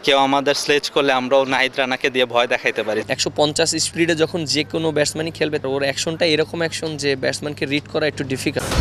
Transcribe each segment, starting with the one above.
কেউ আমাদের স্লেজ করলে আমরাও নাহিদ রানাকে দিয়ে ভয় দেখাইতে পারি। 150 স্পিডে যখন যে কোনো ব্যাটসম্যানই খেলবে, ওর অ্যাকশনটা এরকম অ্যাকশন যে ব্যাটসম্যানকে রিড করা একটু ডিফিকাল্ট।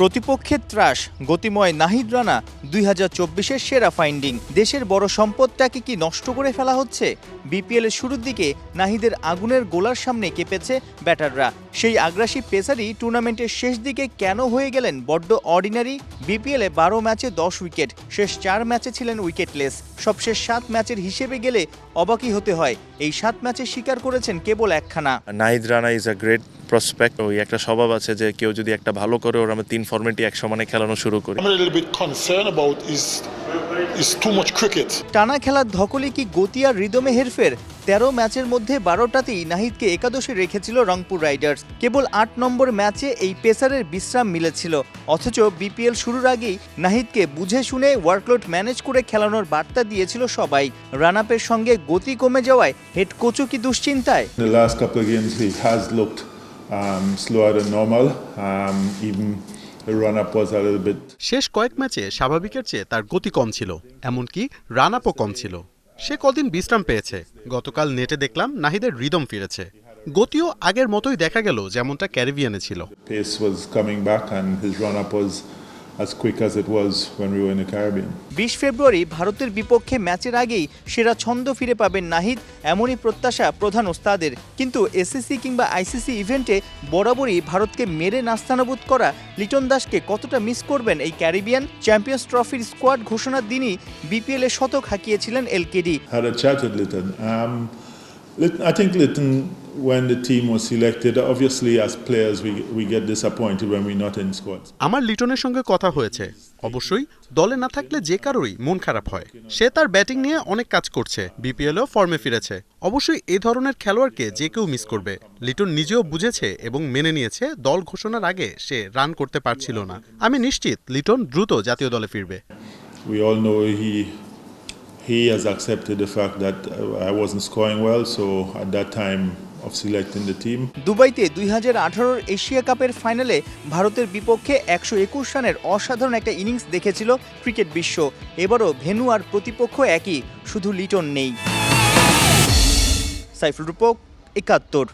প্রতিপক্ষের ত্রাস, গতিময় নাহিদ রানা 2024-এর সেরা ফাইন্ডিং। দেশের বড় সম্পদটাকে কি নষ্ট করে ফেলা হচ্ছে? বিপিএলের শুরুর দিকে নাহিদের আগুনের গোলার সামনে কেঁপেছে ব্যাটাররা। সেই আগ্রাসী পেসারই টুর্নামেন্টের শেষ দিকে কেন হয়ে গেলেন বড্ড অর্ডিনারি? বিপিএলে 12 ম্যাচে 10 উইকেট, শেষ 4 ম্যাচে ছিলেন উইকেটলেস। সবশেষ 7 ম্যাচের হিসেবে গেলে অবাকই হতে হয়। এই 7 ম্যাচে শিকার করেছেন কেবল একখানা। Nahid Rana is a great prospect. ওই একটা স্বভাব আছে যে কেউ যদি একটা ভালো করে, ওর আমরা 3 ফরম্যাটই এক সমানে খেলানো শুরু করি। I'm a little bit concerned about is too much cricket. টানা খেলার ধকলে কি গতি আর রিদমে হেরফের? 13 ম্যাচের মধ্যে 12টাতেই নাহিদকে একাদশে রেখেছিল রংপুর রাইডার্স। কেবল 8 নম্বর ম্যাচে এই পেসারের বিশ্রাম মিলেছিল। অথচ বিপিএল শুরুর আগেই নাহিদকে বুঝে শুনে ওয়ার্কলোড ম্যানেজ করে খেলানোর বার্তা দিয়েছিল সবাই। রান-আপের সঙ্গে গতি কমে যাওয়ায় হেড কোচও কি দুশ্চিন্তায়? The last couple of games he has looked slower than normal. Even the run-up was a little bit. শেষ কয়েক ম্যাচে স্বাভাবিকের চেয়ে তার গতি কম ছিল, এমনকি রান আপও কম ছিল। সে কদিন বিশ্রাম পেয়েছে। গতকাল নেটে দেখলাম নাহিদের রিদম ফিরেছে, গতিও আগের মতোই দেখা গেল যেমনটা ক্যারিবিয়ানে ছিল। Pace was coming back and his run-up was as quick as it was when we were in the Caribbean. 20 ফেব্রুয়ারি ভারতের বিপক্ষে ম্যাচের আগেই সেরা ছন্দ ফিরে পাবেন নাহিদ, এমনই প্রত্যাশা প্রধান ওস্তাদের। কিন্তু এসএসসি কিংবা আইসিসি ইভেন্টে বরাবরই ভারতকে মেরে নাস্তানাবুদ করা লিটন দাসকে কতটা মিস করবেন এই ক্যারিবিয়ান? চ্যাম্পিয়ন্স ট্রফির স্কোয়াড ঘোষণার দিনই বিপিএলে শতক হাঁকিয়েছিলেন এলকেডি। Had a chat with Litton. I think Litton, when the team was selected, obviously as players we get disappointed when we're not in squads. আমার লিটনের সঙ্গে কথা হয়েছে। অবশ্যই দলে না থাকলে যে কারোরই মন খারাপ হয়। সে তার ব্যাটিং নিয়ে অনেক কাজ করছে, বিপিএলও ফর্মে ফিরেছে। অবশ্যই এই ধরনের খেলোয়াড়কে যে কেউ মিস করবে। লিটন নিজেও বুঝেছে এবং মেনে নিয়েছে দল ঘোষণার আগে সে রান করতে পারছিল না। আমি নিশ্চিত লিটন দ্রুত জাতীয় দলে ফিরবে। We all know he has accepted the fact that I wasn't scoring well, so at that time of selecting the team. দুবাইতে 2018 এশিয়া কাপের ফাইনালে ভারতের বিপক্ষে 121 রানের অসাধারণ একটা ইনিংস দেখেছিল ক্রিকেট বিশ্ব। এবারও ভেন্যু আর প্রতিপক্ষ একই, শুধু লিটন নেই। সাইফুল রূপক, 71।